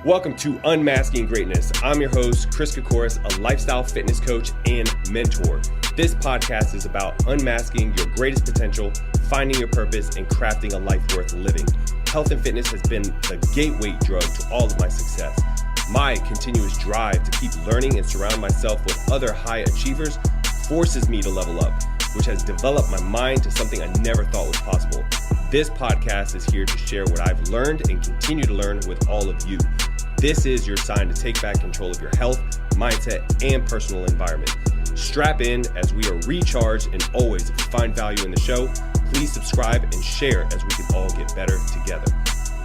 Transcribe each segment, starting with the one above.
Welcome to Unmasking Greatness. I'm your host, Chris Kokoris, a lifestyle fitness coach and mentor. This podcast is about unmasking your greatest potential, finding your purpose, and crafting a life worth living. Health and fitness has been the gateway drug to all of my success. My continuous drive to keep learning and surround myself with other high achievers forces me to level up, which has developed my mind to something I never thought was possible. This podcast is here to share what I've learned and continue to learn with all of you. This is your sign to take back control of your health, mindset, and personal environment. Strap in as we are recharged, and always, if you find value in the show, please subscribe and share as we can all get better together.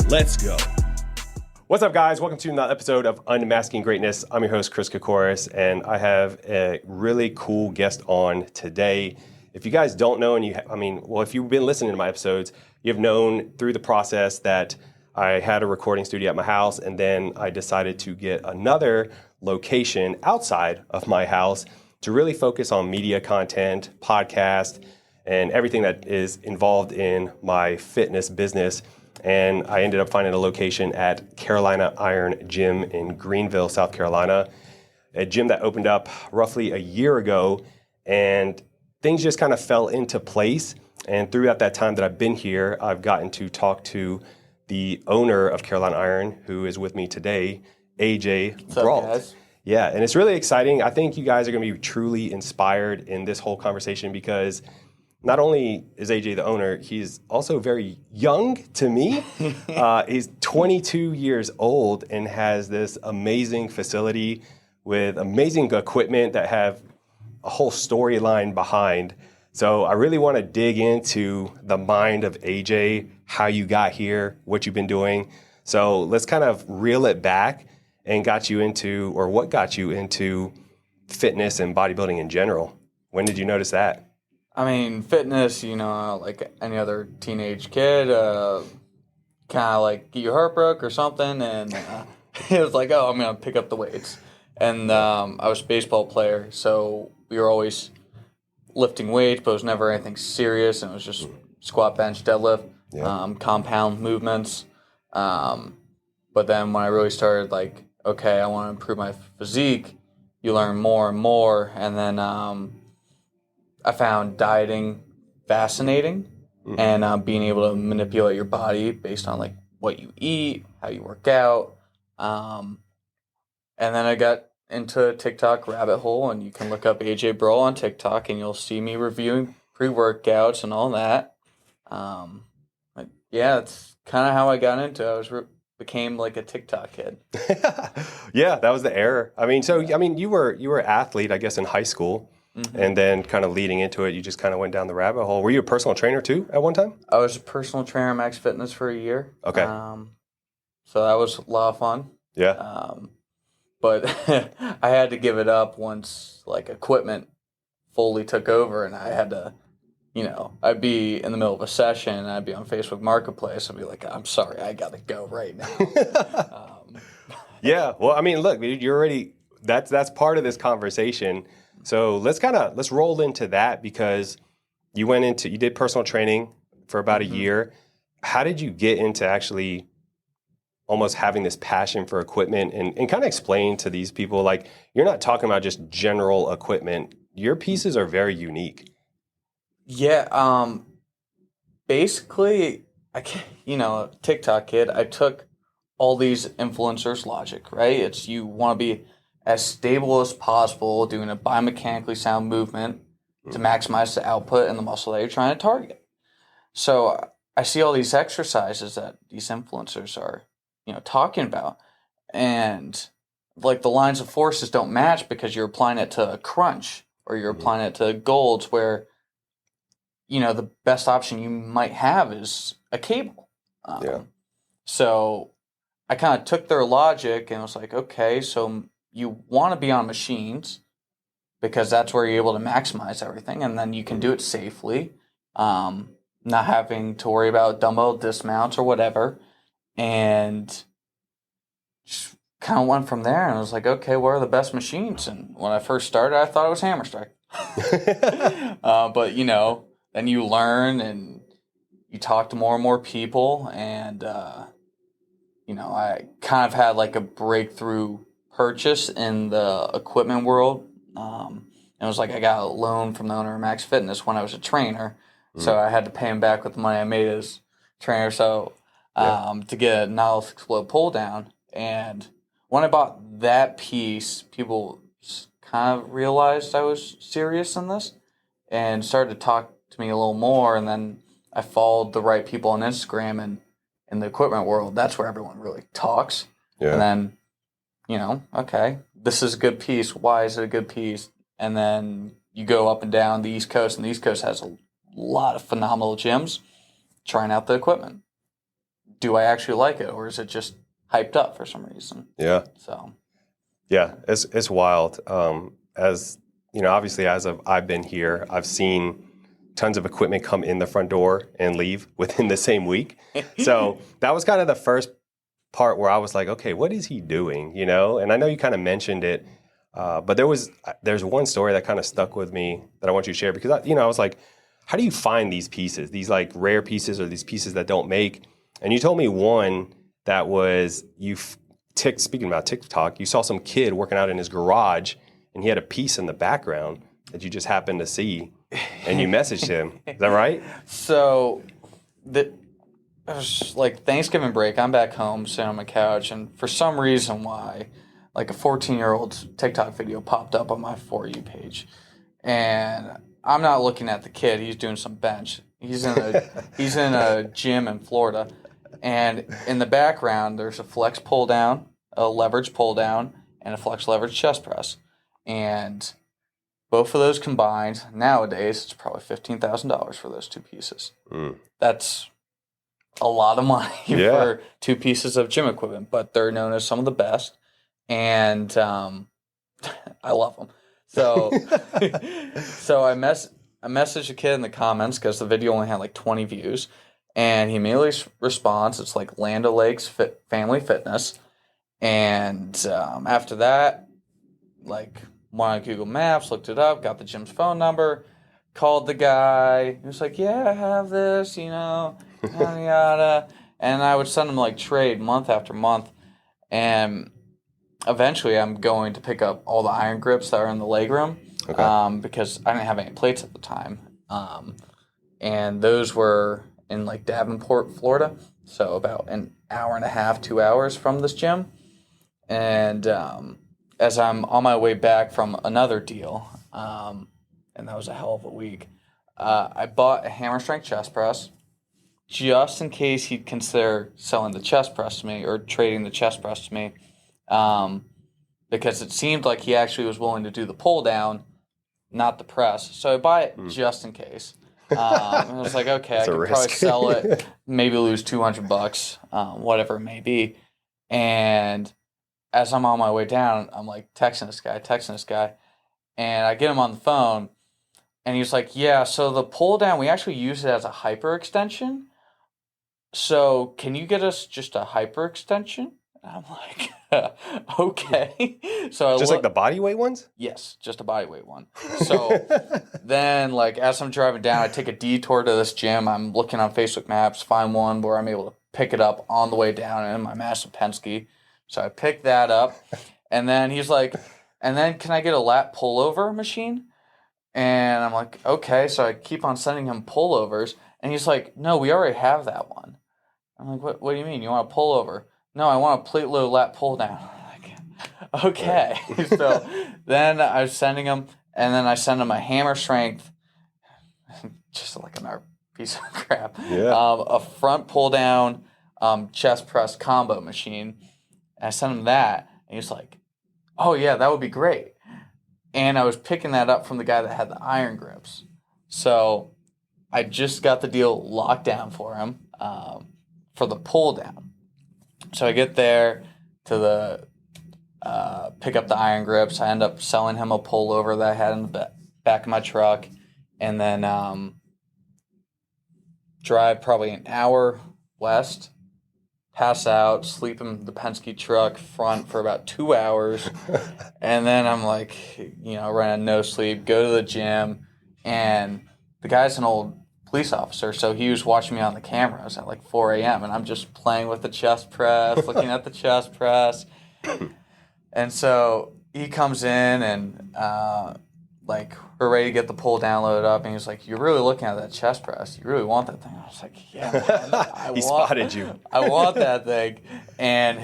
Let's go. What's up, guys? Welcome to another episode of Unmasking Greatness. I'm your host, Chris Kokoris, and I have a really cool guest on today. If you guys don't know, if you've been listening to my episodes, you've known through the process that I had a recording studio at my house, and then I decided to get another location outside of my house to really focus on media content, podcast, and everything that is involved in my fitness business. And I ended up finding a location at Carolina Iron Gym in Greenville, South Carolina, a gym that opened up roughly a year ago, and things just kind of fell into place. And throughout that time that I've been here, I've gotten to talk to the owner of Carolina Iron, who is with me today, AJ Brault. What's up, guys? Yeah, and it's really exciting. I think you guys are going to be truly inspired in this whole conversation because not only is AJ the owner, he's also very young to me. He's 22 years old and has this amazing facility with amazing equipment that have a whole storyline behind. So I really want to dig into the mind of AJ, how you got here, what you've been doing. So let's kind of reel it back and what got you into fitness and bodybuilding in general. When did you notice that? I mean, fitness, like any other teenage kid, kind of like get your heart broke or something, and it was like, oh, I'm going to pick up the weights. And I was a baseball player, so we were always lifting weights, but it was never anything serious, and it was just squat, bench, deadlift, compound movements. But then when I really started, like, okay, I want to improve my physique, you learn more and more, and then I found dieting fascinating, and being able to manipulate your body based on like what you eat, how you work out, and then I got into a TikTok rabbit hole, and you can look up AJ Brault on TikTok, and you'll see me reviewing pre-workouts and all that. It's kind of how I got into it. I became like a TikTok kid. Yeah, that was the error. You were an athlete, I guess, in high school. And then kind of leading into it, you just kind of went down the rabbit hole. Were you a personal trainer too at one time? I was a personal trainer at Max Fitness for a year. Okay. So that was a lot of fun. Yeah. But I had to give it up once like equipment fully took over, and I had to, I'd be in the middle of a session, and I'd be on Facebook Marketplace. I'd be like, I'm sorry, I got to go right now. Yeah. Well, look, you're already, that's part of this conversation. So let's roll into that, because you did personal training for about a year. How did you get into actually almost having this passion for equipment, and kind of explain to these people, like, you're not talking about just general equipment. Your pieces are very unique. Yeah. Basically, TikTok kid, I took all these influencers' logic, right? It's you want to be as stable as possible, doing a biomechanically sound movement to maximize the output and the muscle that you're trying to target. So I see all these exercises that these influencers are, talking about, and like the lines of forces don't match because you're applying it to a crunch or you're applying it to golds, where, the best option you might have is a cable. So I kind of took their logic and was like, okay, so you want to be on machines because that's where you're able to maximize everything, and then you can do it safely, not having to worry about dumbbell dismounts or whatever. And just kind of went from there, and I was like, okay, what are the best machines? And when I first started, I thought it was hammer strike. But, then you learn and you talk to more and more people, and, I kind of had like a breakthrough purchase in the equipment world. It was like I got a loan from the owner of Max Fitness when I was a trainer. So I had to pay him back with the money I made as trainer. So to get a Nautilus Explode pull down. And when I bought that piece, people kind of realized I was serious in this and started to talk to me a little more. And then I followed the right people on Instagram, and in the equipment world, that's where everyone really talks. Yeah. And then, okay, this is a good piece. Why is it a good piece? And then you go up and down the East Coast, and the East Coast has a lot of phenomenal gyms trying out the equipment. Do I actually like it, or is it just hyped up for some reason? Yeah. So. Yeah, it's wild. Obviously, as I've been here, I've seen tons of equipment come in the front door and leave within the same week. So that was kind of the first part where I was like, okay, what is he doing? And I know you kind of mentioned it, but there's one story that kind of stuck with me that I want you to share, because I was like, how do you find these pieces, these like rare pieces or these pieces that don't make? And you told me one that was speaking about TikTok, you saw some kid working out in his garage and he had a piece in the background that you just happened to see and you messaged him. Is that right? So it was like Thanksgiving break. I'm back home sitting on my couch, and for some reason why, like a 14-year-old's TikTok video popped up on my For You page. And I'm not looking at the kid. He's doing some bench. He's in a gym in Florida. And in the background, there's a flex pull down, a leverage pull down, and a flex leverage chest press. And both of those combined, nowadays, it's probably $15,000 for those two pieces. That's a lot of money for two pieces of gym equipment, but they're known as some of the best. And I love them. So, so I messaged a kid in the comments because the video only had like 20 views. And he immediately responds. It's like Land O'Lakes Family Fitness. And after that, like, went on Google Maps, looked it up, got the gym's phone number, called the guy. He was like, yeah, I have this, yada, yada. And I would send him, like, trade month after month. And eventually I'm going to pick up all the iron grips that are in the legroom because I didn't have any plates at the time. And those were in like Davenport, Florida, so about an hour and a half, 2 hours from this gym. And as I'm on my way back from another deal, and that was a hell of a week, I bought a hammer strength chest press just in case he'd consider selling the chest press to me or trading the chest press to me, because it seemed like he actually was willing to do the pull down, not the press. So I buy it just in case. I was like, okay, I could probably sell it, maybe lose $200, whatever it may be. And as I'm on my way down, I'm like texting this guy, and I get him on the phone, and he's like, yeah, so the pull down, we actually use it as a hyperextension. So can you get us just a hyperextension? And I'm like, okay. So just like the bodyweight ones? Yes, just a bodyweight one. So then, like, as I'm driving down, I take a detour to this gym. I'm looking on Facebook Maps, find one where I'm able to pick it up on the way down in my massive Penske. So I pick that up, and then he's like, and then can I get a lat pullover machine? And I'm like, okay. So I keep on sending him pullovers, and he's like, no, we already have that one. I'm like, what do you mean? You want a pullover? No, I want a plate load lat pull down. I'm like, okay. So then I was sending him, and then I send him a hammer strength, just like another piece of crap, a front pull down chest press combo machine. And I sent him that, and he's like, oh, yeah, that would be great. And I was picking that up from the guy that had the iron grips. So I just got the deal locked down for him for the pull down. So I get there to the pick up the iron grips. I end up selling him a pullover that I had in the back of my truck, and then drive probably an hour west, pass out, sleep in the Penske truck front for about 2 hours, and then I'm like, running no sleep, go to the gym, and the guy's an old police officer, so he was watching me on the cameras at like 4 a.m. and I'm just playing with the chest press, looking at the chest press. And so he comes in and like we're ready to get the pull down loaded up, and he's like, "You're really looking at that chest press. You really want that thing?" I was like, "Yeah, man, He spotted you. I want that thing." And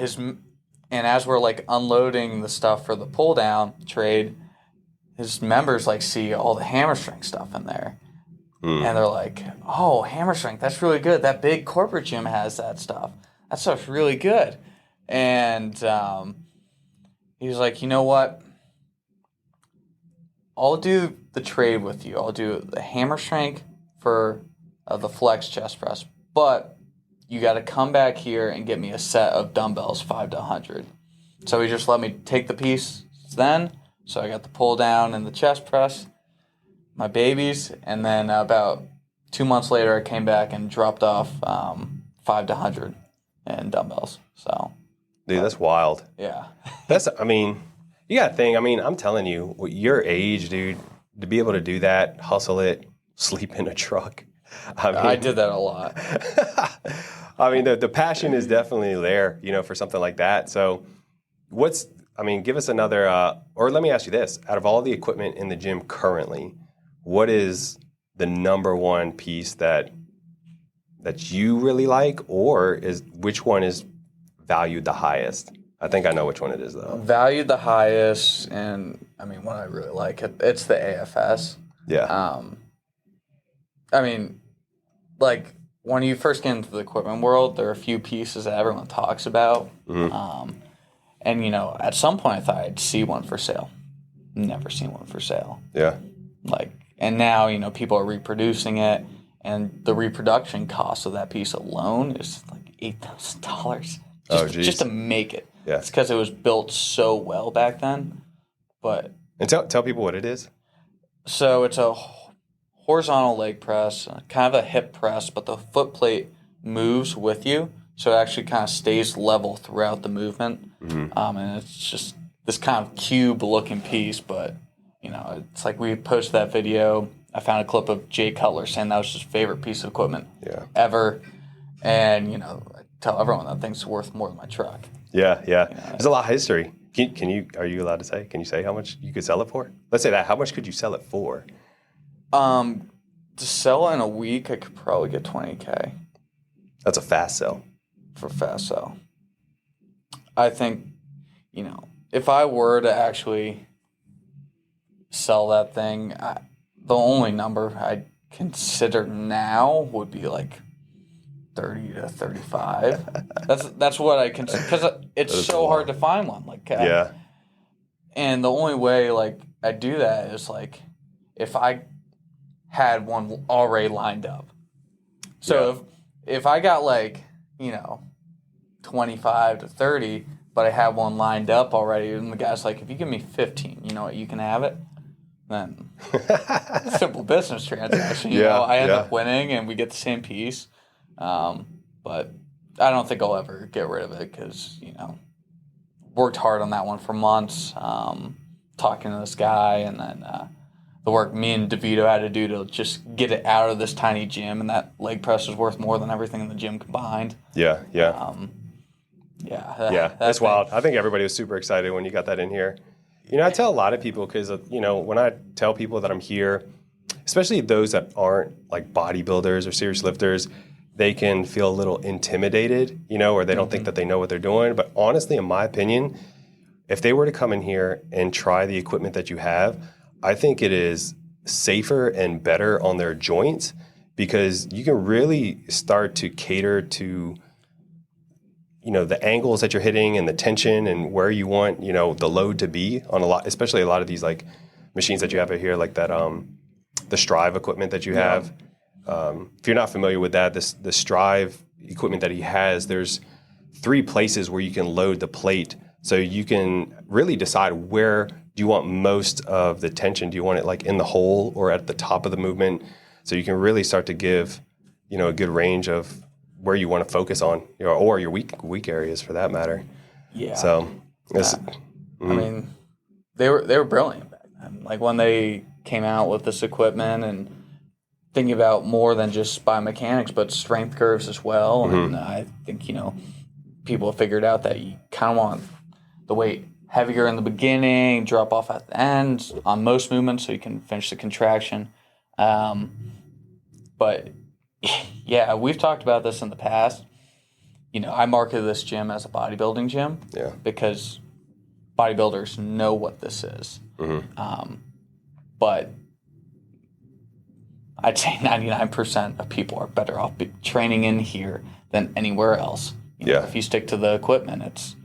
as we're like unloading the stuff for the pull down trade, his members like see all the hammer strength stuff in there. And they're like, "Oh, hammer strength, that's really good. That big corporate gym has that stuff. That stuff's really good." And he was like, "You know what? I'll do the trade with you. I'll do the hammer strength for the flex chest press, but you got to come back here and get me a set of dumbbells 5 to 100. So he just let me take the piece then. So I got the pull down and the chest press, my babies, and then about 2 months later I came back and dropped off 5 to 100 and dumbbells. So, dude, that's wild. Yeah. You got to think, I'm telling you, at your age, dude, to be able to do that, hustle it, sleep in a truck. I did that a lot. The passion is definitely there, for something like that. So give us another, or let me ask you this. Out of all the equipment in the gym currently, what is the number one piece that you really like, or which one is valued the highest? I think I know which one it is, though. Valued the highest, and what I really like, it's the AFS. Yeah. Like when you first get into the equipment world, there are a few pieces that everyone talks about. Mm-hmm. And at some point I thought I'd see one for sale. Never seen one for sale. Yeah. And now, people are reproducing it, and the reproduction cost of that piece alone is like $8,000. Just to make it. Yeah. It's because it was built so well back then. And tell people what it is. So it's a horizontal leg press, kind of a hip press, but the foot plate moves with you, so it actually kind of stays level throughout the movement. Mm-hmm. And it's just this kind of cube-looking piece, but it's like we posted that video. I found a clip of Jay Cutler saying that was his favorite piece of equipment ever, and I tell everyone that thing's worth more than my truck. Yeah. There's a lot of history. Are you allowed to say? Can you say how much you could sell it for? Let's say that. How much could you sell it for? To sell in a week, I could probably get $20K. That's a fast sell. For fast sell. I think, if I were to actually sell that thing, the only number I'd consider now would be like 30 to 35. That's what I consider, because it's so hard to find one. And the only way I do that is if I had one already lined up. So if I got 25 to 30, but I have one lined up already, and the guy's like, if you give me 15, you know what, you can have it. Then simple business transaction. I end up winning, and we get the same piece. But I don't think I'll ever get rid of it because, worked hard on that one for months, talking to this guy, and then the work me and DeVito had to do to just get it out of this tiny gym, and that leg press is worth more than everything in the gym combined. Yeah. That's wild. I think everybody was super excited when you got that in here. I tell a lot of people because, when I tell people that I'm here, especially those that aren't like bodybuilders or serious lifters, they can feel a little intimidated, or they don't think that they know what they're doing. But honestly, in my opinion, if they were to come in here and try the equipment that you have, I think it is safer and better on their joints because you can really start to cater to, the angles that you're hitting and the tension and where you want, the load to be on especially a lot of these machines that you have here, like that, the Strive equipment that you have. If you're not familiar with that, the Strive equipment that he has, there's 3 places where you can load the plate. So you can really decide where do you want most of the tension. Do you want it in the hole or at the top of the movement? So you can really start to give, a good range of where you want to focus on, or your weak areas for that matter. Yeah. So, they were brilliant back then. When they came out with this equipment, and thinking about more than just biomechanics, but strength curves as well. Mm-hmm. And I think, people have figured out that you kind of want the weight heavier in the beginning, drop off at the end on most movements so you can finish the contraction. But yeah, we've talked about this in the past. I marketed this gym as a bodybuilding gym because bodybuilders know what this is. Mm-hmm. But I'd say 99% of people are better off training in here than anywhere else. If you stick to the equipment, it's,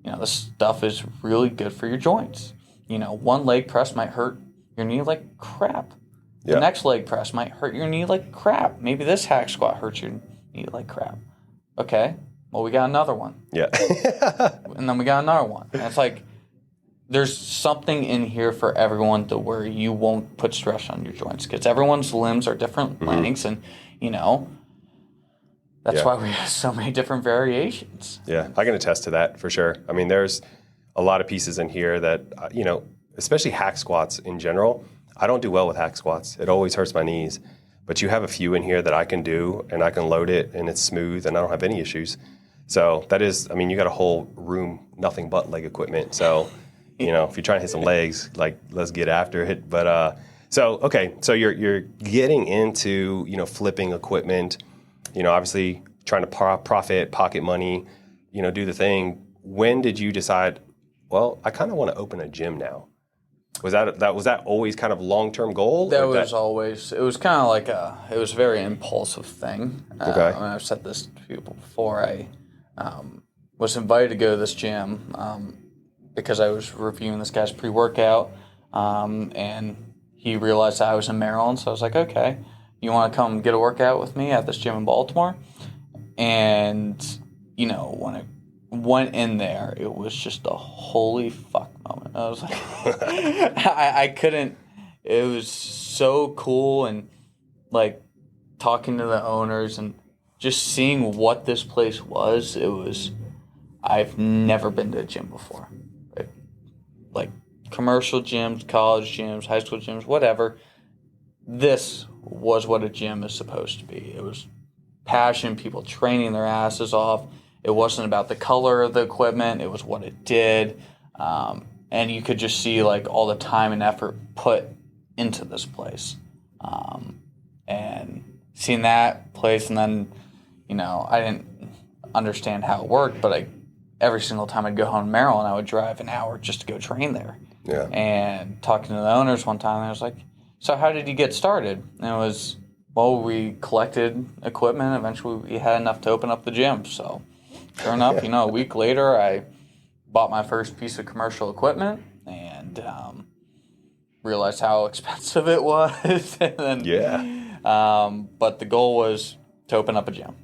this stuff is really good for your joints. One leg press might hurt your knee like crap. The next leg press might hurt your knee like crap. Maybe this hack squat hurts your knee like crap. Okay, well, we got another one. Yeah. And then we got another one. And it's like, there's something in here for everyone to where you won't put stress on your joints because everyone's limbs are different lengths, and that's why we have so many different variations. Yeah, I can attest to that for sure. I mean, there's a lot of pieces in here that especially hack squats in general. I don't do well with hack squats. It always hurts my knees. But you have a few in here that I can do, and I can load it, and it's smooth, and I don't have any issues. So that is, you got a whole room, nothing but leg equipment. So if you're trying to hit some legs, like, let's get after it. But so you're getting into flipping equipment, obviously trying to profit, pocket money, do the thing. When did you decide, well, I kind of want to open a gym now? Was that always kind of long-term goal? That was always. It was kind of like it was a very impulsive thing. Okay. I've said this to people before. I was invited to go to this gym because I was reviewing this guy's pre-workout, and he realized I was in Maryland, so I was like, okay, you want to come get a workout with me at this gym in Baltimore? And, when I went in there, it was just a holy fuck moment. I was like, I couldn't, it was so cool, and, like, talking to the owners and just seeing what this place was, I've never been to a gym before. Like commercial gyms, college gyms, high school gyms, whatever. This was what a gym is supposed to be. It was passion, people training their asses off. It wasn't about the color of the equipment. It was what it did. And you could just see like all the time and effort put into this place. And seeing that place, and then, I didn't understand how it worked, but every single time I'd go home to Maryland, I would drive an hour just to go train there. Yeah. And talking to the owners one time, I was like, so how did you get started? And it was, well, we collected equipment. Eventually, we had enough to open up the gym. So sure enough, a week later, I bought my first piece of commercial equipment and realized how expensive it was. And then, but the goal was to open up a gym,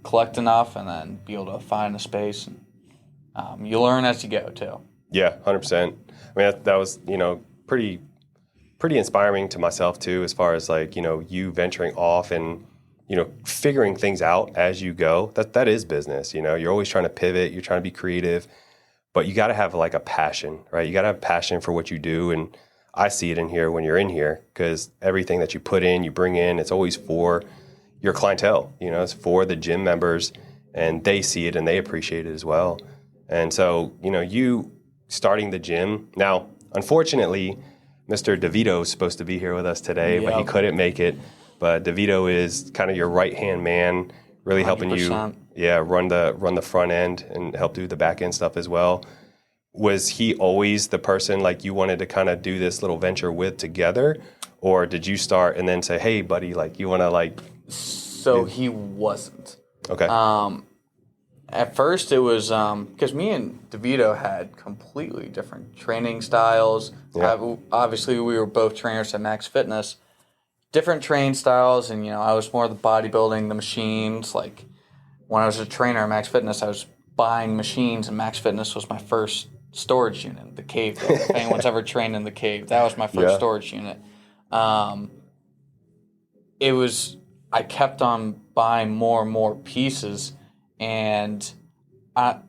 collect enough, and then be able to find a space. And you learn as you go, too. Yeah, 100%. I mean, that was, pretty inspiring to myself, too, as far as, like, you venturing off and, figuring things out as you go. That is business, You're always trying to pivot. You're trying to be creative. But you got to have, like, a passion, right? You got to have passion for what you do. And I see it in here when you're in here because everything that you put in, you bring in, it's always for your clientele. It's for the gym members, and they see it and they appreciate it as well. And so, you starting the gym. Now, unfortunately, Mr. DeVito is supposed to be here with us today, but he couldn't make it. But DeVito is kind of your right-hand man, really 100%. Helping you run the front end and help do the back end stuff as well. Was he always the person like you wanted to kind of do this little venture with together? Or did you start and then say, hey, buddy, like you want to like... So he wasn't. Okay. At first, it was because me and DeVito had completely different training styles. Yeah. Obviously, we were both trainers at Max Fitness. Different training styles, and I was more the bodybuilding, the machines. Like when I was a trainer at Max Fitness, I was buying machines, and Max Fitness was my first storage unit, the cave. If anyone's ever trained in the cave, that was my first storage unit. I kept on buying more and more pieces. And I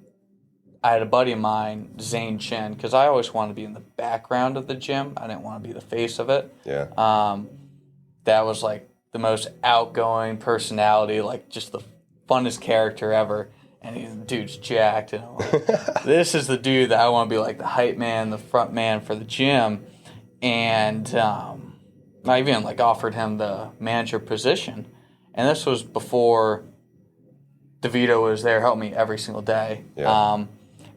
had a buddy of mine, Zane Chen, because I always wanted to be in the background of the gym. I didn't want to be the face of it. Yeah. That was like the most outgoing personality, like just the funnest character ever. And the dude's jacked. And I'm like, this is the dude that I want to be like the hype man, the front man for the gym. And I even like offered him the manager position. And this was before DeVito was there helping me every single day. Yeah.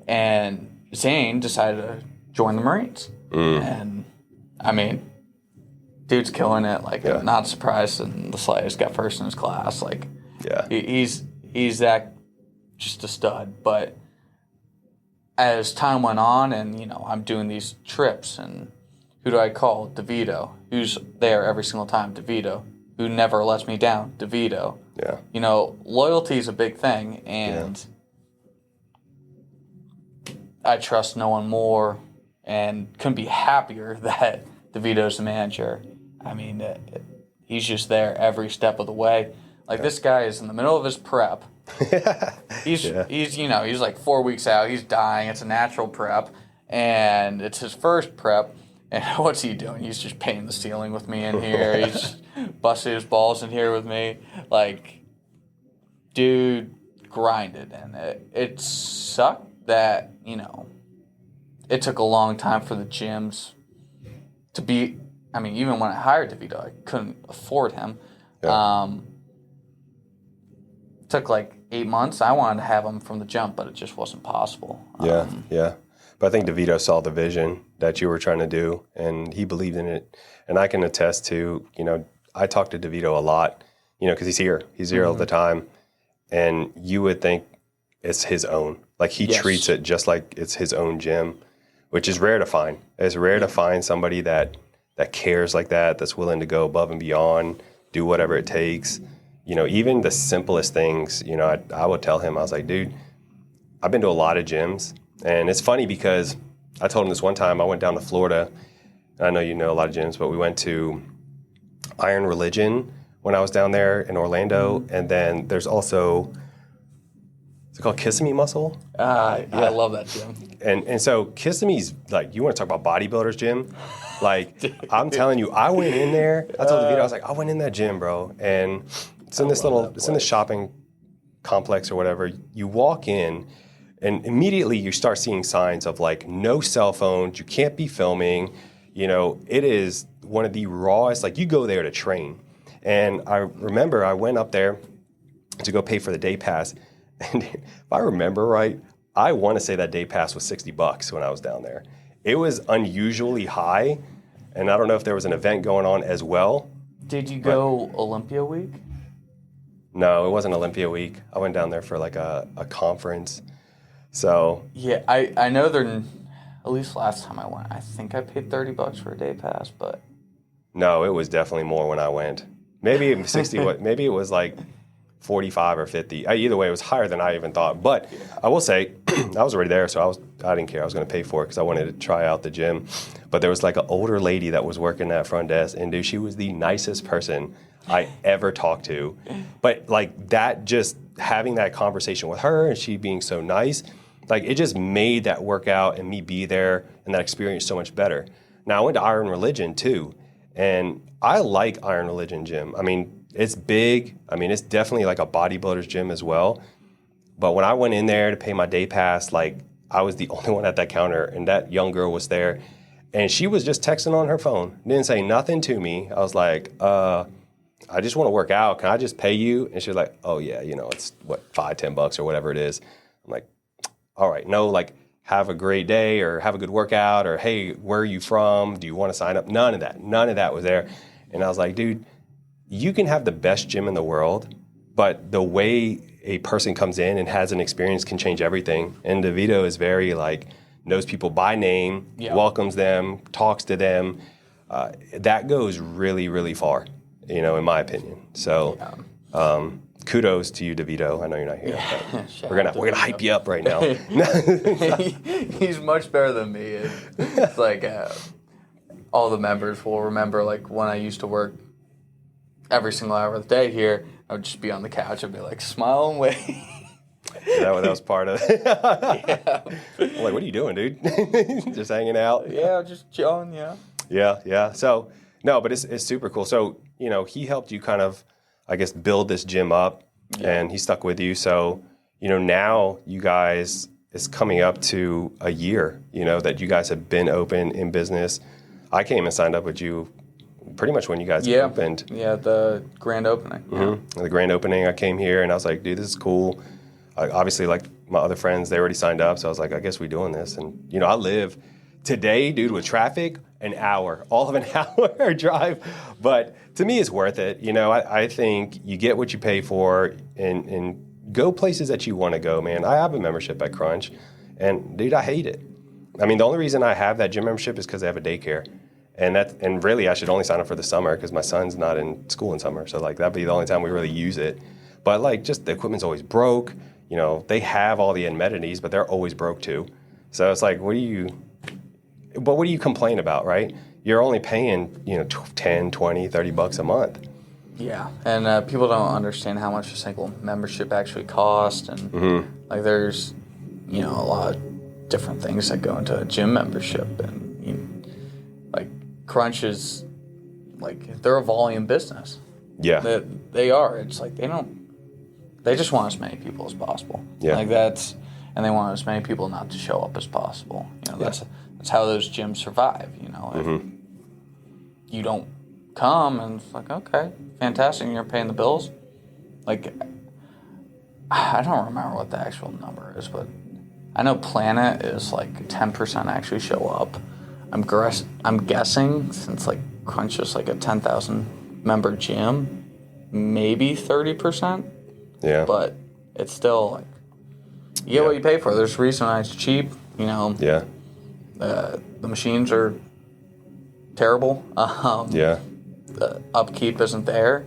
And Zane decided to join the Marines. And I mean, dude's killing it. Like, not surprised in the slightest. Got first in his class. Like, he's that just a stud. But as time went on, and you know, I'm doing these trips, and who do I call? DeVito, who's there every single time. DeVito, who never lets me down. DeVito. Yeah. You know, loyalty is a big thing, and I trust no one more, and couldn't be happier that DeVito's the manager. I mean, he's just there every step of the way. Like, this guy is in the middle of his prep. He's you know, he's like 4 weeks out. He's dying. It's a natural prep, and it's his first prep. And what's he doing? He's just painting the ceiling with me in here. He's just busting his balls in here with me. Like, dude grinded, and it sucked that, you know, it took a long time for the gyms to be. I mean, even when I hired DeVito, I couldn't afford him. It took like 8 months. I wanted to have him from the jump, but it just wasn't possible. But I think DeVito saw the vision that you were trying to do, and he believed in it. And I can attest to, you know, I talk to DeVito a lot, you know, because he's here. He's here all the time. And you would think it's his own. Like, he treats it just like it's his own gym, which is rare to find. It's rare to find somebody that cares like that, that's willing to go above and beyond, do whatever it takes. You know, even the simplest things, you know, I would tell him, I was like, dude, I've been to a lot of gyms. And it's funny because I told him this one time, I went down to Florida. I know you know a lot of gyms, but we went to Iron Religion when I was down there in Orlando. And then there's also, is it called Kissimmee Muscle? I love that gym. And so Kissimmee's, like, you want to talk about bodybuilders gym? Like, dude, I'm telling you, I went in there. I told DeVito, I was like, I went in that gym, bro. And it's in this it's in this shopping complex or whatever. You walk in, and immediately you start seeing signs of, like, no cell phones. You can't be filming. You know, it is one of the rawest. Like, you go there to train. And I remember I went up there to go pay for the day pass. And if I remember right, I want to say that day pass was $60 when I was down there. It was unusually high. And I don't know if there was an event going on as well. Did you go Olympia week? No, it wasn't Olympia week. I went down there for like a conference. So yeah, I know they're, at least last time I went, I think I paid $30 for a day pass, but no, it was definitely more when I went. Maybe 60. Maybe it was like 45 or 50. Either way, it was higher than I even thought. But I will say, I was already there, so I didn't care. I was going to pay for it because I wanted to try out the gym. But there was like an older lady that was working that front desk, and dude, she was the nicest person I ever talked to. But like that, just having that conversation with her and she being so nice, like it just made that workout and me be there and that experience so much better. Now I went to Iron Religion too, and I like Iron Religion gym. I mean, it's big. I mean, it's definitely like a bodybuilder's gym as well. But when I went in there to pay my day pass, like I was the only one at that counter, and that young girl was there, and she was just texting on her phone. Didn't say nothing to me. I was like, I just want to work out. Can I just pay you? And she was like, oh yeah, you know, it's what, $5-10 or whatever it is. I'm like, all right, no, like have a great day or have a good workout or hey, where are you from? Do you want to sign up? None of that was there. And I was like, dude, you can have the best gym in the world, but the way a person comes in and has an experience can change everything. And DeVito is very like, knows people by name, welcomes them, talks to them. That goes really, really far, you know, in my opinion. So kudos to you, DeVito. I know you're not here. Yeah. We're gonna hype you up right now. He's much better than me. It's like all the members will remember, like when I used to work every single hour of the day here, I would just be on the couch and be like, smile and wave. That was part of it. I'm like, what are you doing, dude? Just hanging out? Yeah, just chilling, Yeah. So, no, but it's super cool. So he helped you kind of, I guess, build this gym up, and he stuck with you. So, now you guys, it's coming up to a year, that you guys have been open in business. I came and signed up with you pretty much when you guys opened. Yeah, the grand opening. Mm-hmm. The grand opening, I came here and I was like, dude, this is cool. Obviously, like my other friends, they already signed up. So I was like, I guess we're doing this. And, I live today, dude, with traffic, an hour, all of an hour drive. But to me, it's worth it. I think you get what you pay for and go places that you want to go, man. I have a membership at Crunch, and, dude, I hate it. I mean, the only reason I have that gym membership is because they have a daycare. And really, I should only sign up for the summer because my son's not in school in summer. So, like, that'd be the only time we really use it. But, like, just the equipment's always broke. They have all the amenities, but they're always broke too. So it's like, what do you complain about, right? You're only paying, $10, $20, $30 a month. Yeah, and people don't understand how much a single membership actually costs. And, like, there's, a lot of different things that go into a gym membership. And, like, Crunch is, like, they're a volume business. Yeah. They are. It's like they just want as many people as possible. Yeah. Like and they want as many people not to show up as possible. That's how those gyms survive. If you don't come and it's like, okay, fantastic, and you're paying the bills. Like, I don't remember what the actual number is, but I know Planet is like 10% actually show up. I'm guessing since like Crunch is like a 10,000 member gym, maybe 30%. Yeah. But it's still like, you get what you pay for. There's a reason why it's cheap, Yeah. The machines are terrible. The upkeep isn't there.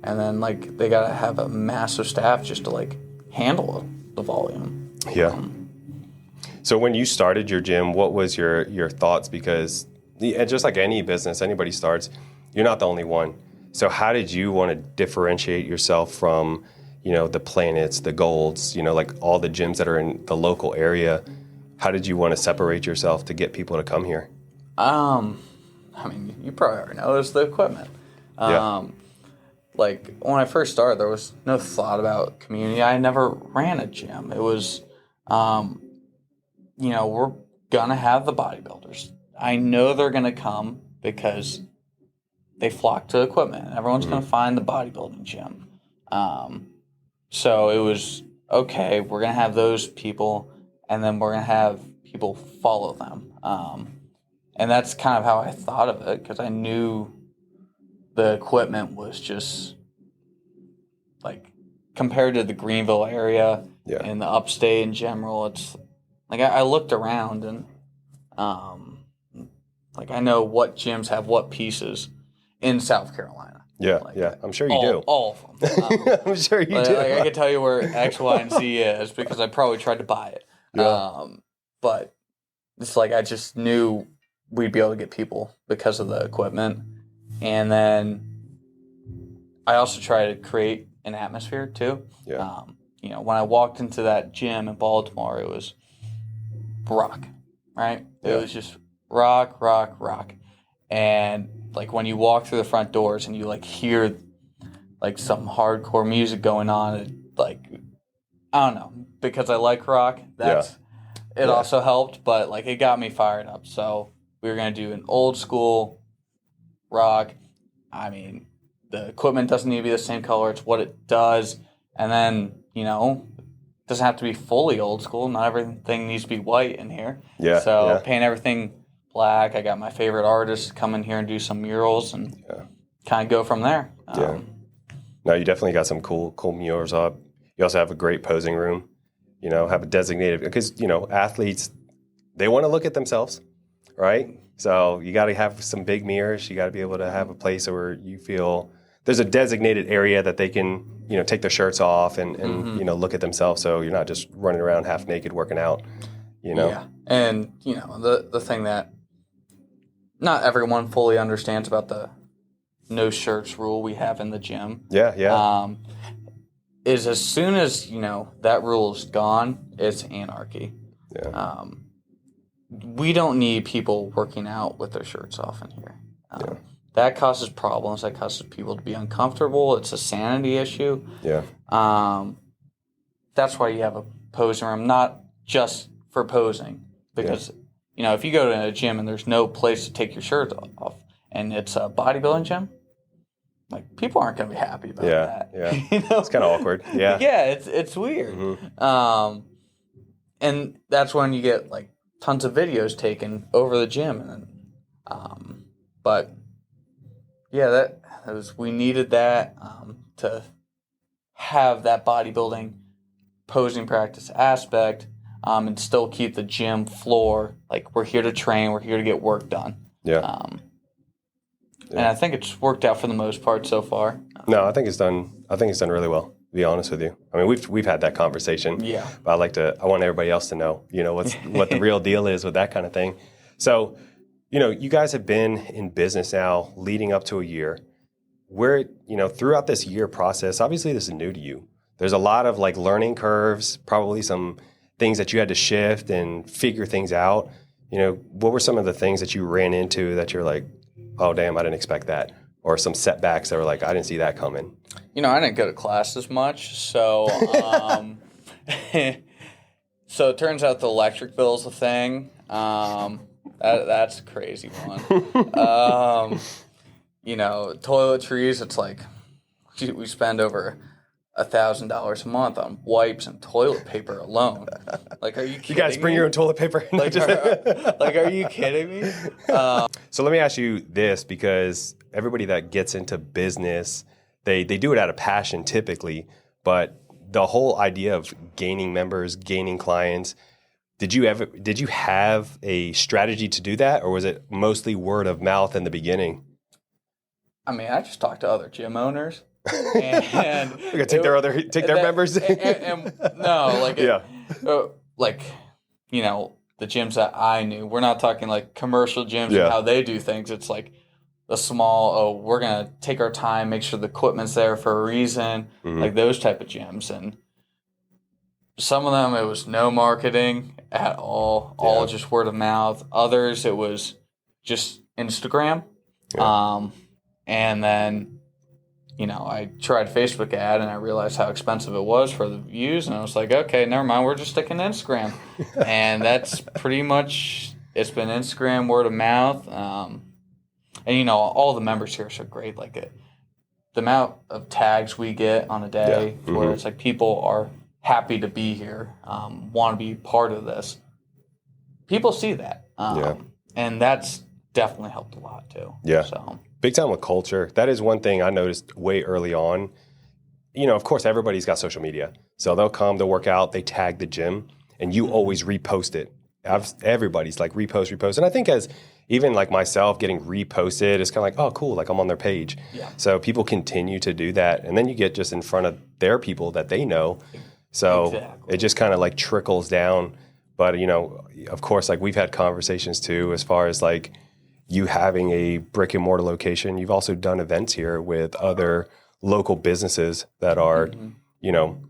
And then, like, they got to have a massive staff just to, like, handle the volume. Yeah. So when you started your gym, what was your thoughts? Because just like any business, anybody starts, you're not the only one. So how did you want to differentiate yourself from the Planets, the Golds, like all the gyms that are in the local area? How did you want to separate yourself to get people to come here? I mean, you probably already know, it's the equipment. Like, when I first started, there was no thought about community. I never ran a gym. It was, we're going to have the bodybuilders. I know they're going to come because they flock to equipment. Everyone's going to find the bodybuilding gym. So it was, okay, we're going to have those people, and then we're going to have people follow them. And that's kind of how I thought of it, because I knew the equipment was just, like, compared to the Greenville area and the upstate in general, it's, like, I looked around and, like, I know what gyms have what pieces in South Carolina. Yeah, like, I'm sure you do. All of them. I'm sure you do. Like, I can tell you where X, Y, and Z is because I probably tried to buy it. Yeah. But it's like I just knew we'd be able to get people because of the equipment. And then I also try to create an atmosphere too. Yeah. When I walked into that gym in Baltimore, it was rock, right? It was just rock. And like when you walk through the front doors and you like hear like some hardcore music going on, it, like, I don't know, because I like rock, it also helped, but like it got me fired up. So we were going to do an old school rock. I mean, the equipment doesn't need to be the same color. It's what it does. And then, it doesn't have to be fully old school. Not everything needs to be white in here. Yeah. So paint everything black. I got my favorite artists come in here and do some murals and kind of go from there. No, you definitely got some cool murals up. You also have a great posing room. Have a designated, because athletes, they want to look at themselves, right? So you got to have some big mirrors. You got to be able to have a place where you feel there's a designated area that they can take their shirts off and look at themselves. So you're not just running around half naked working out. Yeah, and the thing that not everyone fully understands about the no shirts rule we have in the gym. Is as soon as that rule is gone, it's anarchy. We don't need people working out with their shirts off in here. that causes problems. That causes people to be uncomfortable. It's a sanity issue. Yeah. That's why you have a posing room, not just for posing. Because, if you go to a gym and there's no place to take your shirt off and it's a bodybuilding gym, like, people aren't going to be happy about that. Yeah, It's kind of awkward. Yeah. Yeah, it's weird. Mm-hmm. And that's when you get, like, tons of videos taken over the gym. And but, yeah, we needed that to have that bodybuilding posing practice aspect and still keep the gym floor, like, we're here to train, we're here to get work done. Yeah. And I think it's worked out for the most part so far. No, I think it's done really well, to be honest with you. I mean, we've had that conversation. Yeah. But I want everybody else to know, what the real deal is with that kind of thing. So, you guys have been in business now leading up to a year. Where, throughout this year process, obviously this is new to you. There's a lot of, like, learning curves, probably some things that you had to shift and figure things out. What were some of the things that you ran into that you're like, oh, damn, I didn't expect that? Or some setbacks that were like, I didn't see that coming? I didn't go to class as much, so so it turns out the electric bill is a thing. That's a crazy one. Toiletries, it's like we spend over $1,000 a month on wipes and toilet paper alone. Like, are you kidding me? You guys bring your own toilet paper? Like, are you kidding me? So let me ask you this, because everybody that gets into business, they do it out of passion typically, but the whole idea of gaining members, gaining clients, did you have a strategy to do that, or was it mostly word of mouth in the beginning? I mean, I just talked to other gym owners. And we gotta take their members. The gyms that I knew. We're not talking like commercial gyms and how they do things. It's like a small. We're gonna take our time, make sure the equipment's there for a reason. Mm-hmm. Like those type of gyms, and some of them it was no marketing at all just word of mouth. Others it was just Instagram, and then. I tried Facebook ad and I realized how expensive it was for the views, and I was like, okay, never mind, we're just sticking to Instagram. And that's pretty much, it's been Instagram, word of mouth. And all the members here are so great. Like the amount of tags we get on a day where it's like people are happy to be here, want to be part of this. People see that. And that's definitely helped a lot too. Yeah. So. Big time with culture. That is one thing I noticed way early on. Of course, everybody's got social media. So they'll come to work out, they tag the gym, and you always repost it. Everybody's like repost. And I think as even like myself getting reposted, it's kind of like, oh, cool, like I'm on their page. Yeah. So people continue to do that. And then you get just in front of their people that they know. So it just kind of like trickles down. But, of course, like we've had conversations too, as far as like, you having a brick and mortar location. You've also done events here with other local businesses that are, you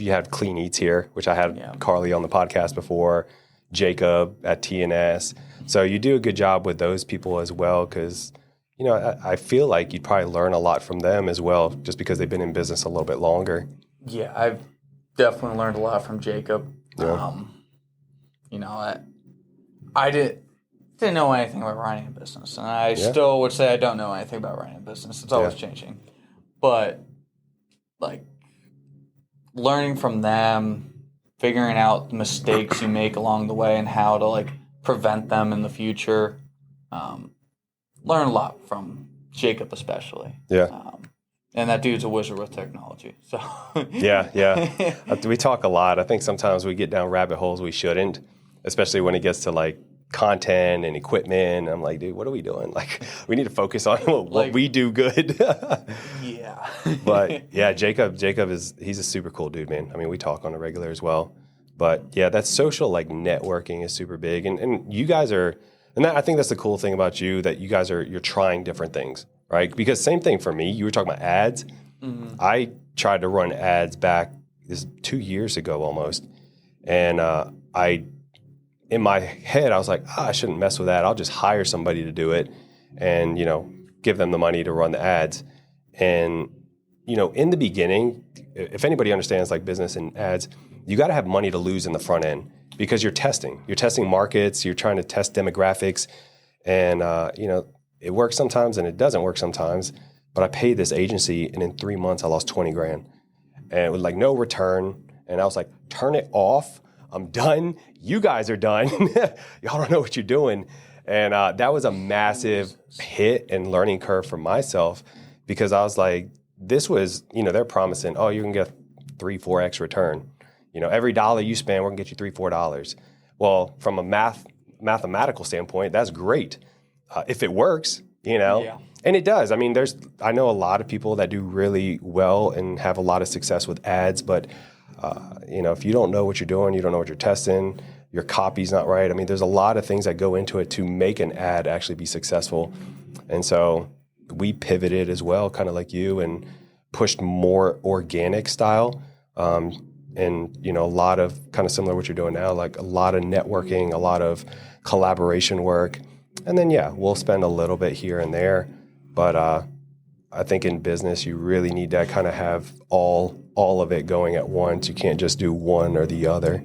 had Clean Eats here, which I had Carly on the podcast before, Jacob at TNS. So you do a good job with those people as well, because, I feel like you'd probably learn a lot from them as well, just because they've been in business a little bit longer. Yeah, I've definitely learned a lot from Jacob. Yeah. I didn't know anything about running a business, and I still would say I don't know anything about running a business. It's always changing, but like learning from them, figuring out the mistakes you make along the way and how to like prevent them in the future. Learn a lot from Jacob, especially. Yeah. And that dude's a wizard with technology. So. Yeah. We talk a lot. I think sometimes we get down rabbit holes we shouldn't, especially when it gets to like content and equipment. I'm like, dude, what are we doing? Like, we need to focus on what we do good. Yeah. But yeah, Jacob he's a super cool dude, man. I mean, we talk on a regular as well. But yeah, that social like networking is super big. And you guys are, and I think that's the cool thing about you, that you guys you're trying different things, right? Because same thing for me, you were talking about ads. Mm-hmm. I tried to run ads back 2 years ago almost. And in my head, I was like, I shouldn't mess with that. I'll just hire somebody to do it. And, give them the money to run the ads. And, you know, in the beginning, if anybody understands like business and ads, you got to have money to lose in the front end because you're testing markets, you're trying to test demographics, and, you know, it works sometimes and it doesn't work sometimes. But I paid this agency, and in 3 months I lost 20 grand, and it was like no return. And I was like, turn it off. I'm done. You guys are done. Y'all don't know what you're doing. And that was a massive hit and learning curve for myself, because I was like, this was, you know, they're promising, oh, you can get 3-4x return. You know, every dollar you spend, we're gonna get you $3-4. Well, from a mathematical standpoint, that's great. If it works, you know, Yeah. And it does. I mean, I know a lot of people that do really well and have a lot of success with ads, but you know, if you don't know what you're doing, you don't know what you're testing, your copy's not right. I mean, there's a lot of things that go into it to make an ad actually be successful. And so we pivoted as well, kind of like you, and pushed more organic style. And, you know, a lot of kind of similar to what you're doing now, like a lot of networking, a lot of collaboration work. And then, yeah, we'll spend a little bit here and there. But I think in business, you really need to kind of have all of it going at once. You can't just do one or the other.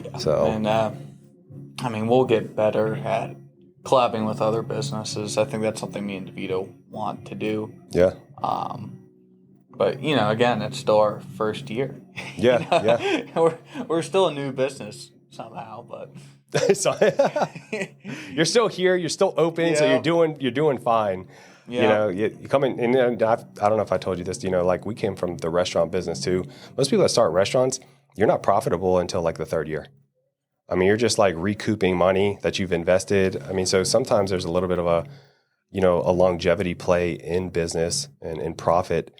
Yeah. So, And, I mean, we'll get better at collabing with other businesses. I think that's something me and DeVito want to do. yeah. But, you know, again, it's still our first year. Yeah, You know? We're still a new business somehow, but So, you're still here, you're still open, so Yeah. you're doing fine. Yeah. You know, you come in, and I don't know if I told you this, you know, like we came from the restaurant business too. Most people that start restaurants, you're not profitable until like the third year. I mean, you're just like recouping money that you've invested. I mean, so sometimes there's a little bit of a, you know, a longevity play in business and in profit.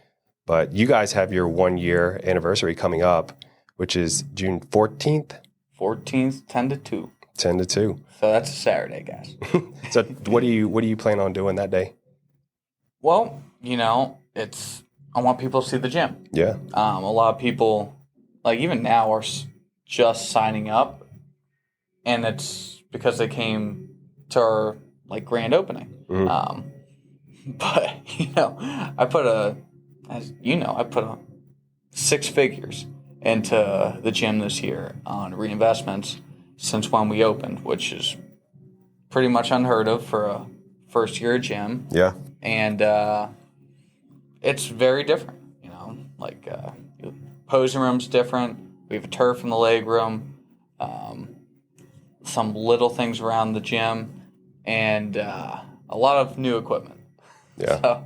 But you guys have your 1 year anniversary coming up, which is June 14th. 14th, 10 to 2. 10 to 2. So that's a Saturday, guys. So what do you plan on doing that day? Well, you know, I want people to see the gym. Yeah. A lot of people, like even now, are just signing up, and it's because they came to our like grand opening. Mm-hmm. But you know, I put 6 figures into the gym this year on reinvestments since when we opened, which is pretty much unheard of for a first year gym. Yeah. And it's very different, you know, like posing room's different. We have a turf in the leg room, some little things around the gym, and a lot of new equipment. Yeah. So,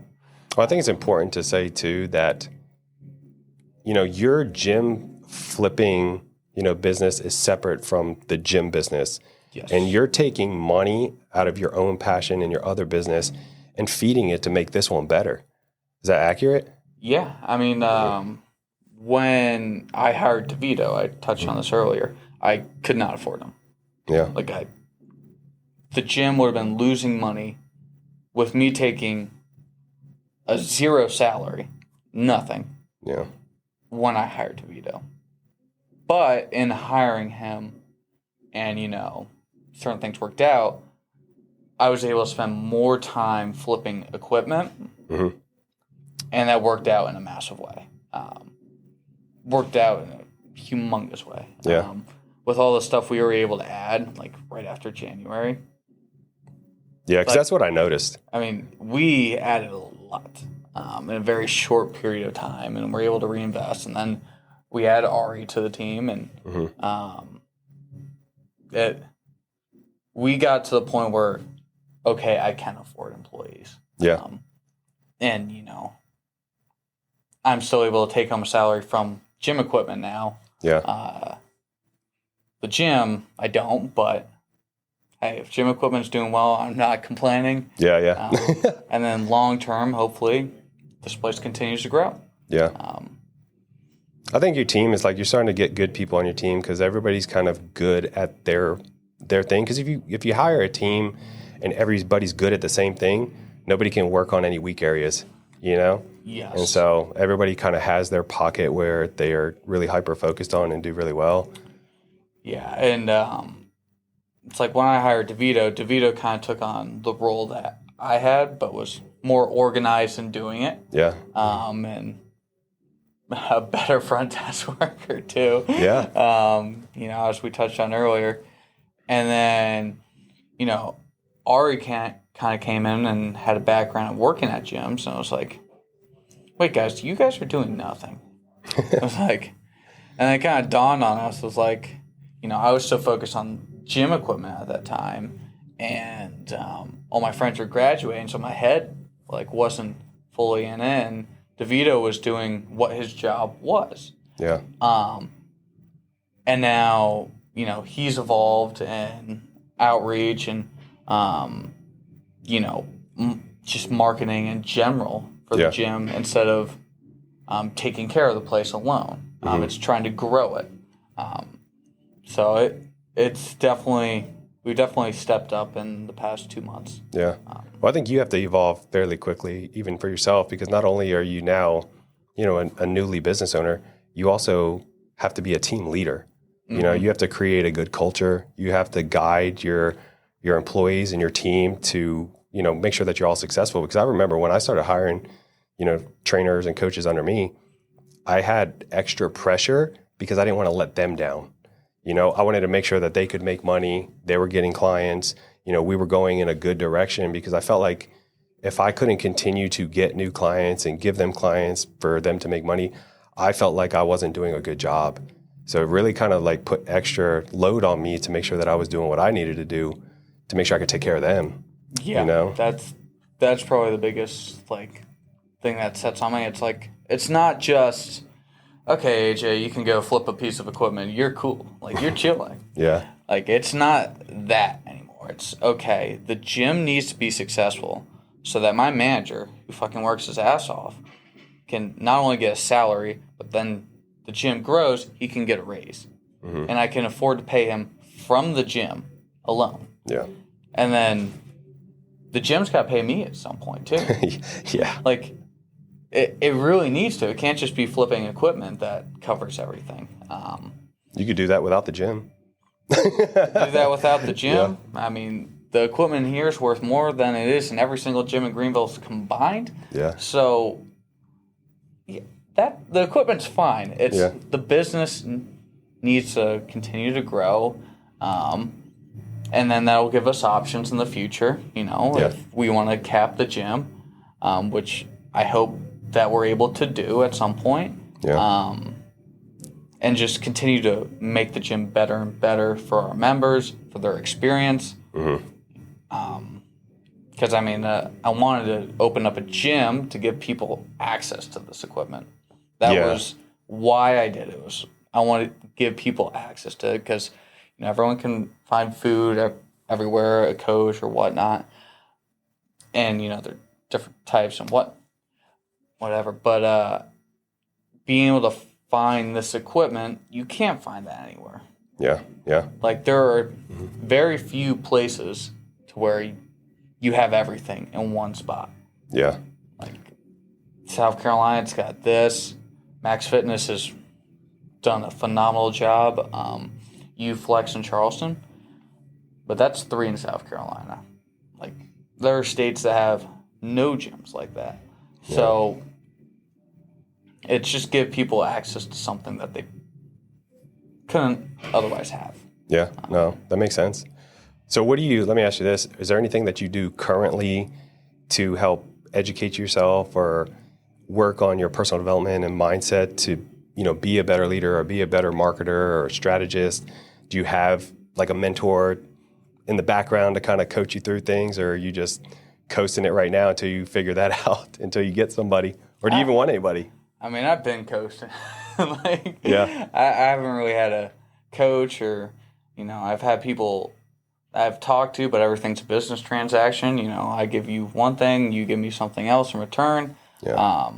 Well, I think it's important to say too that, you know, your gym flipping, you know, business is separate from the gym business. yes. And you're taking money out of your own passion and your other business and feeding it to make this one better. Is that accurate? Yeah, I mean, when I hired DeVito, I touched on this earlier, I could not afford him. Yeah. Like, the gym would have been losing money with me taking a zero salary, nothing, Yeah. when I hired DeVito. But in hiring him and, you know, certain things worked out, I was able to spend more time flipping equipment, Mm-hmm. and that worked out in a massive way. Worked out in a humongous way. Yeah. With all the stuff we were able to add, like right after January. Yeah, because that's what I noticed. I mean, we added a lot in a very short period of time, and we're able to reinvest. And then we add Ari to the team, and we got to the point where, okay, I can afford employees. Yeah. And, you know, I'm still able to take home a salary from gym equipment now. Yeah. The gym, I don't, but hey, if gym equipment's doing well, I'm not complaining. Yeah. Yeah. And then long term, hopefully, this place continues to grow. Yeah. I think your team is like, you're starting to get good people on your team because everybody's kind of good at their thing. Because if you hire a team and everybody's good at the same thing, nobody can work on any weak areas, you know? Yes. And so everybody kind of has their pocket where they are really hyper-focused on and do really well. Yeah, and it's like when I hired DeVito kind of took on the role that I had, but was more organized in doing it. Yeah. And a better front desk worker too. Yeah. As we touched on earlier. And then, Ari kind of came in and had a background of working at gyms. And I was like, wait, guys, you guys are doing nothing. I was like, and it kind of dawned on us. It was like, I was so focused on gym equipment at that time. And all my friends were graduating, so my head wasn't fully in it. And DeVito was doing what his job was. Yeah. And now, he's evolved in outreach and, just marketing in general for the gym instead of taking care of the place alone. It's trying to grow it. So it's definitely, we've definitely stepped up in the past 2 months. Yeah. Well, I think you have to evolve fairly quickly, even for yourself, because not only are you now, a newly business owner, you also have to be a team leader. You have to create a good culture. You have to guide your employees and your team to, make sure that you're all successful. Because I remember when I started hiring, trainers and coaches under me, I had extra pressure because I didn't want to let them down. I wanted to make sure that they could make money. They were getting clients. We were going in a good direction because I felt like if I couldn't continue to get new clients and give them clients for them to make money, I felt like I wasn't doing a good job. So it really kind of put extra load on me to make sure that I was doing what I needed to do to make sure I could take care of them. Yeah, that's probably the biggest thing that sets on me. It's it's not just, okay, AJ, you can go flip a piece of equipment. You're cool. You're chilling. Yeah. It's not that anymore. It's, okay, the gym needs to be successful so that my manager, who fucking works his ass off, can not only get a salary, but then the gym grows, he can get a raise. And I can afford to pay him from the gym alone. Yeah. And then the gym's got to pay me at some point, too. Yeah. It really needs to. It can't just be flipping equipment that covers everything. You could do that without the gym. Do that without the gym? Yeah. I mean, the equipment here is worth more than it is in every single gym in Greenville combined. Yeah. So, the equipment's fine. It's the business needs to continue to grow. And then that'll give us options in the future, if we want to cap the gym, which I hope that we're able to do at some point. Yeah. And just continue to make the gym better and better for our members, for their experience. Because, I wanted to open up a gym to give people access to this equipment. That was why I did it. I wanted to give people access to it because everyone can find food everywhere, a coach or whatnot. And, there are different types and whatever. But being able to find this equipment, you can't find that anywhere. Yeah, yeah. There are very few places to where you have everything in one spot. Yeah. South Carolina's got this. Max Fitness has done a phenomenal job. U-Flex in Charleston. But that's 3 in South Carolina. There are states that have no gyms like that. Yeah. So it's just give people access to something that they couldn't otherwise have. Yeah, no, that makes sense. So let me ask you this, is there anything that you do currently to help educate yourself or work on your personal development and mindset to, be a better leader or be a better marketer or a strategist? Do you have a mentor in the background to kind of coach you through things, or are you just coasting it right now until you figure that out, until you get somebody? Or do you even want anybody? I've been coasting. I haven't really had a coach or, I've had people I've talked to, but everything's a business transaction. I give you one thing, you give me something else in return. Yeah.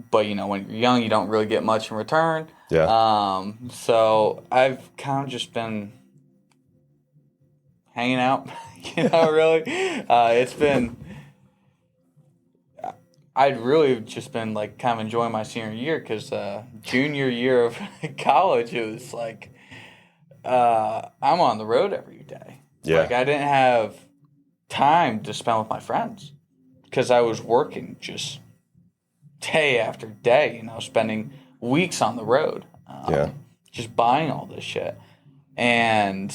But, when you're young, you don't really get much in return. Yeah. So I've kind of just been hanging out, really. It's been... I'd really just been kind of enjoying my senior year because junior year of college, it was I'm on the road every day. Yeah. I didn't have time to spend with my friends because I was working just day after day, spending weeks on the road, just buying all this shit. And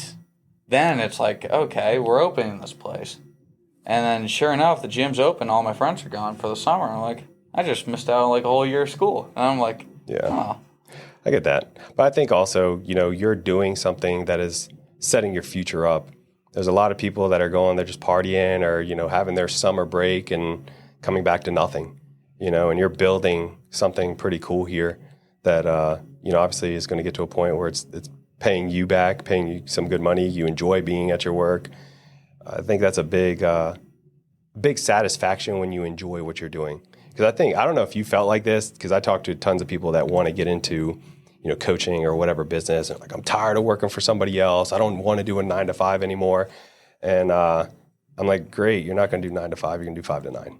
then it's like, okay, we're opening this place. And then sure enough, the gym's open. All my friends are gone for the summer. I'm like, I just missed out on like a whole year of school. And I'm like, oh. I get that. But I think also, you're doing something that is setting your future up. There's a lot of people that are going, they're just partying or, having their summer break and coming back to nothing, and you're building something pretty cool here that, obviously is going to get to a point where it's paying you back, paying you some good money. You enjoy being at your work. I think that's a big satisfaction when you enjoy what you're doing. Because I don't know if you felt like this, because I talked to tons of people that want to get into, coaching or whatever business. And like, I'm tired of working for somebody else. I don't want to do a 9 to 5 anymore. And I'm like, great, you're not going to do 9 to 5. You're going to do 5 to 9.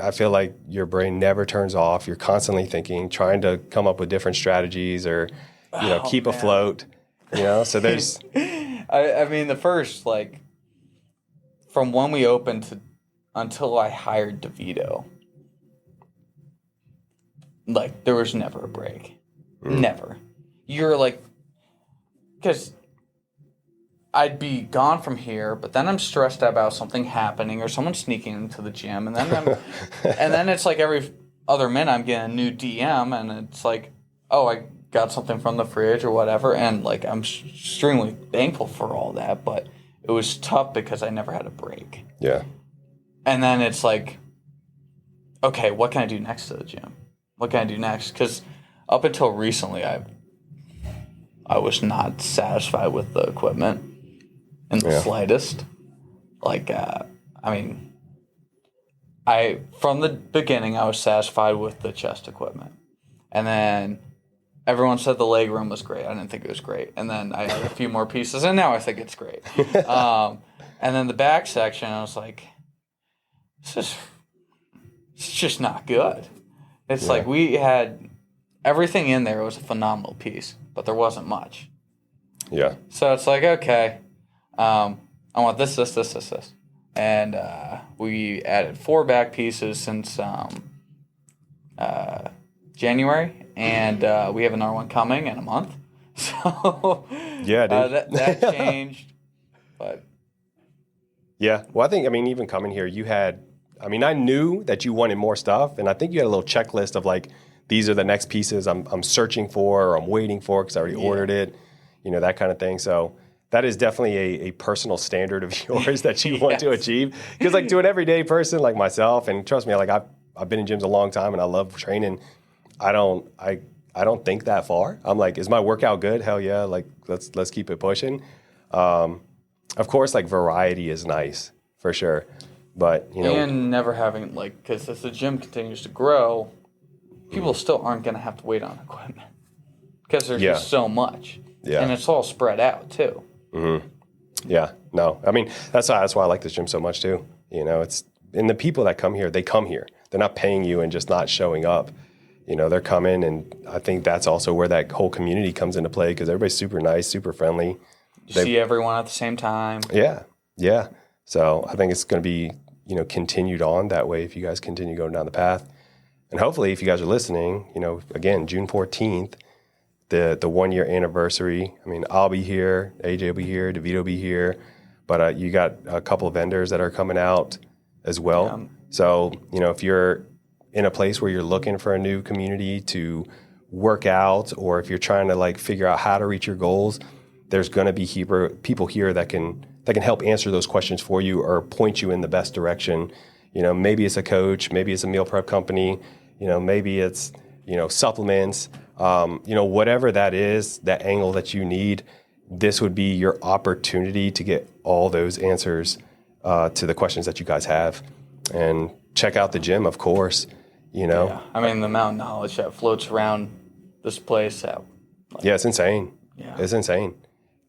I feel like your brain never turns off. You're constantly thinking, trying to come up with different strategies or, keep afloat. So there's. I mean, the first, from when we opened until I hired DeVito, there was never a break. Never. You're because I'd be gone from here, but then I'm stressed about something happening or someone sneaking into the gym, and then and then it's like every other minute I'm getting a new DM, and it's like, oh, I got something from the fridge or whatever, and I'm extremely thankful for all that, but it was tough because I never had a break. Yeah. And then it's like, okay, what can I do next to the gym? What can I do next? Because up until recently, I was not satisfied with the equipment in the slightest. From the beginning, I was satisfied with the chest equipment. And then everyone said the leg room was great. I didn't think it was great. And then I had a few more pieces, and now I think it's great. And then the back section, I was like, it's just not good. It's like we had everything in there was a phenomenal piece, but there wasn't much. Yeah. So it's like, okay, I want this. And we added 4 back pieces since January, and we have another one coming in a month. So yeah, dude. that changed. But yeah, well, I think, even coming here, I knew that you wanted more stuff, and I think you had a little checklist of these are the next pieces I'm searching for or I'm waiting for because I already ordered it, that kind of thing. So that is definitely a personal standard of yours that you want to achieve. Because to an everyday person like myself, and trust me, I've been in gyms a long time and I love training. I don't think that far. I'm like, is my workout good? Hell yeah! Let's keep it pushing. Of course, variety is nice for sure, but and never having because as the gym continues to grow, people still aren't going to have to wait on equipment because there's just so much, and it's all spread out too. Mm-hmm. Yeah, no, that's why I like this gym so much too. It's and the people that come here, they come here. They're not paying you and just not showing up. They're coming, and I think that's also where that whole community comes into play because everybody's super nice, super friendly. You see everyone at the same time. Yeah. So I think it's going to be, continued on that way if you guys continue going down the path. And hopefully if you guys are listening, again, June 14th, the 1-year anniversary. I'll be here, AJ will be here, DeVito will be here, but you got a couple of vendors that are coming out as well. Yeah. So, if you're in a place where you're looking for a new community to work out, or if you're trying to figure out how to reach your goals, there's going to be people here that can help answer those questions for you or point you in the best direction. Maybe it's a coach, maybe it's a meal prep company, maybe it's, supplements, whatever that is, that angle that you need, this would be your opportunity to get all those answers to the questions that you guys have. And check out the gym, of course, Yeah. The amount of knowledge that floats around this place. Yeah, it's insane. Yeah. It's insane.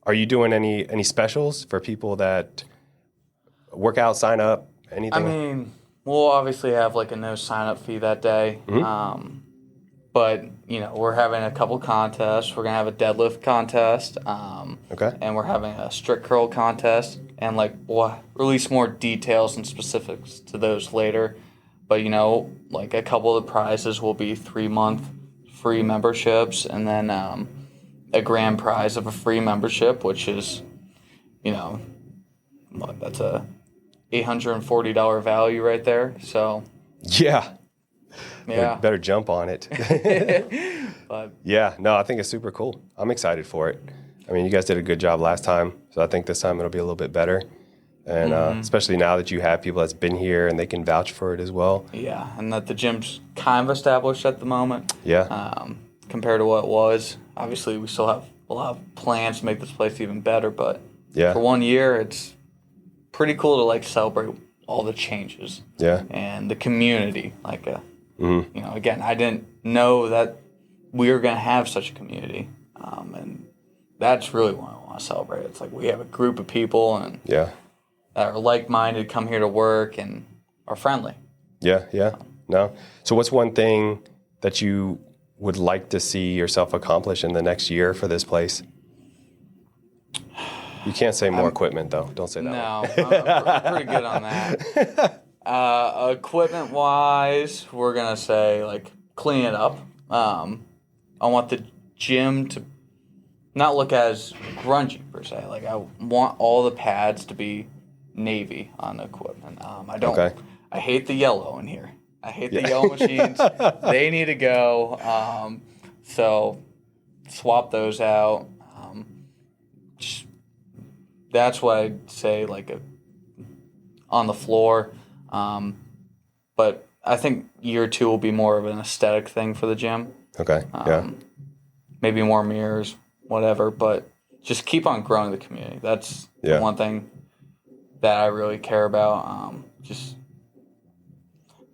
Are you doing any specials for people that work out, sign up, anything? We'll obviously have a no sign-up fee that day. Mm-hmm. But, we're having a couple contests. We're going to have a deadlift contest. Okay. And we're having a strict curl contest. and like we'll release more details and specifics to those later. But like a couple of the prizes will be 3-month free memberships, and then a grand prize of a free membership, which is, that's a $840 value right there. So yeah. Better jump on it. But yeah, no, I think it's super cool. I'm excited for it. I mean, you guys did a good job last time, so I think this time it'll be a little bit better. And especially now that you have people that's been here and they can vouch for it as well. Yeah, and that the gym's kind of established at the moment. Yeah. Compared to what it was. Obviously, we still have a lot of plans to make this place even better, but for 1 year, it's pretty cool to like celebrate all the changes. Yeah. And the community. Like, again, I didn't know that we were going to have such a community. And that's really what I want to celebrate. It's like we have a group of people and that are like-minded, come here to work, and are friendly. Yeah. No. So what's one thing that you would like to see yourself accomplish in the next year for this place? You can't say more equipment, though. Don't say that. No, I'm pretty good on that. Equipment-wise, we're going to say, like, clean it up. I want the gym to not look as grungy, per se. Like, I want all the pads to be navy on the equipment. I hate the yellow in here. I hate the yellow machines. They need to go. So swap those out. That's what I'd say, like on the floor. But I think year 2 will be more of an aesthetic thing for the gym. Okay. Maybe more mirrors, whatever. But just keep on growing the community. That's the one thing that I really care about. Just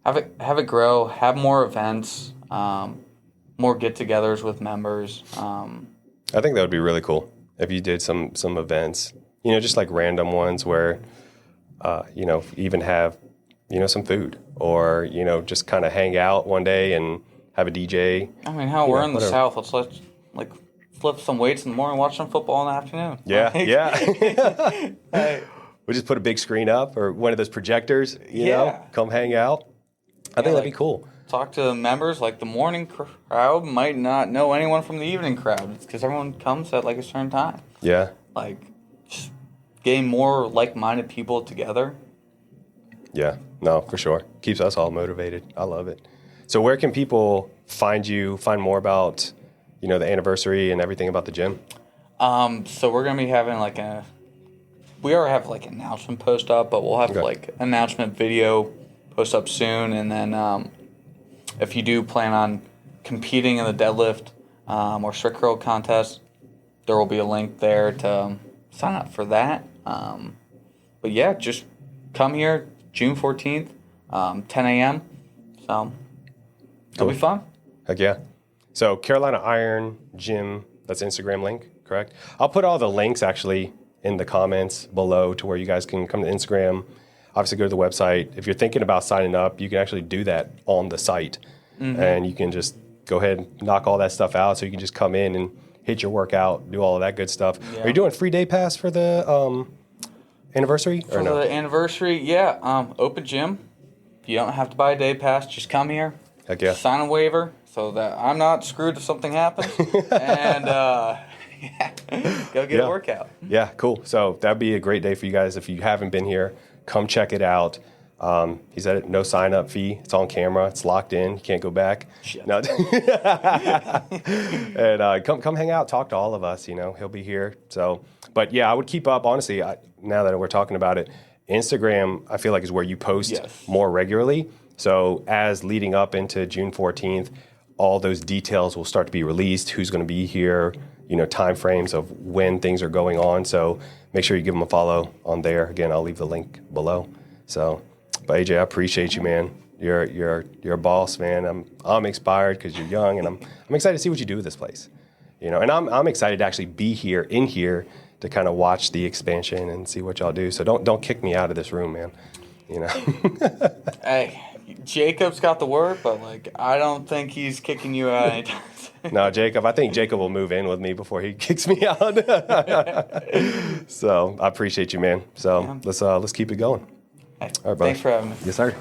have it grow, have more events, more get-togethers with members. I think that would be really cool if you did some events, just like random ones where, even have, some food or, just kind of hang out one day and have a DJ. I mean, we're in the South. Let's flip some weights in the morning, watch some football in the afternoon. Yeah. We just put a big screen up or one of those projectors, come hang out. I think that'd be cool. Talk to the members. Like the morning crowd might not know anyone from the evening crowd because everyone comes at like a certain time. Yeah. Like just getting more like-minded people together. Yeah. No, for sure. Keeps us all motivated. I love it. So where can people find more about, the anniversary and everything about the gym? So we're going to be having we already have like an announcement post up, but we'll have like announcement video post up soon. And then if you do plan on competing in the deadlift or strict curl contest, there will be a link there to sign up for that. But yeah, just come here June 14th, 10 a.m. So it'll be fun. Heck yeah. So Carolina Iron Gym, that's Instagram link, correct? I'll put all the links actually in the comments below to where you guys can come to Instagram. Obviously go to the website. If you're thinking about signing up, you can actually do that on the site. And you can just go ahead and knock all that stuff out so you can just come in and hit your workout, do all of that good stuff. Yeah. Are you doing free day pass for the anniversary? For the anniversary, open gym. You don't have to buy a day pass. Just come here. Heck yeah. Sign a waiver so that I'm not screwed if something happens. And go get a workout. Yeah, cool. So that'd be a great day for you guys. If you haven't been here, come check it out. He said it, no sign-up fee. It's on camera. It's locked in. You can't go back. Shit. No. And come hang out. Talk to all of us. He'll be here. So, but yeah, I would keep up. Honestly, now that we're talking about it, Instagram, I feel like is where you post more regularly. So as leading up into June 14th, all those details will start to be released. Who's going to be here? Time frames of when things are going on. So make sure you give them a follow on there. Again, I'll leave the link below. So. But AJ, I appreciate you, man. You're a boss, man. I'm inspired because you're young, and I'm excited to see what you do with this place. And I'm excited to actually be in here to kind of watch the expansion and see what y'all do. So don't kick me out of this room, man. Hey, Jacob's got the word, but like I don't think he's kicking you out anytime soon. No, Jacob. I think Jacob will move in with me before he kicks me out. So I appreciate you, man. So let's keep it going. Hey, All right, brother. thanks for having me. Yes, sir.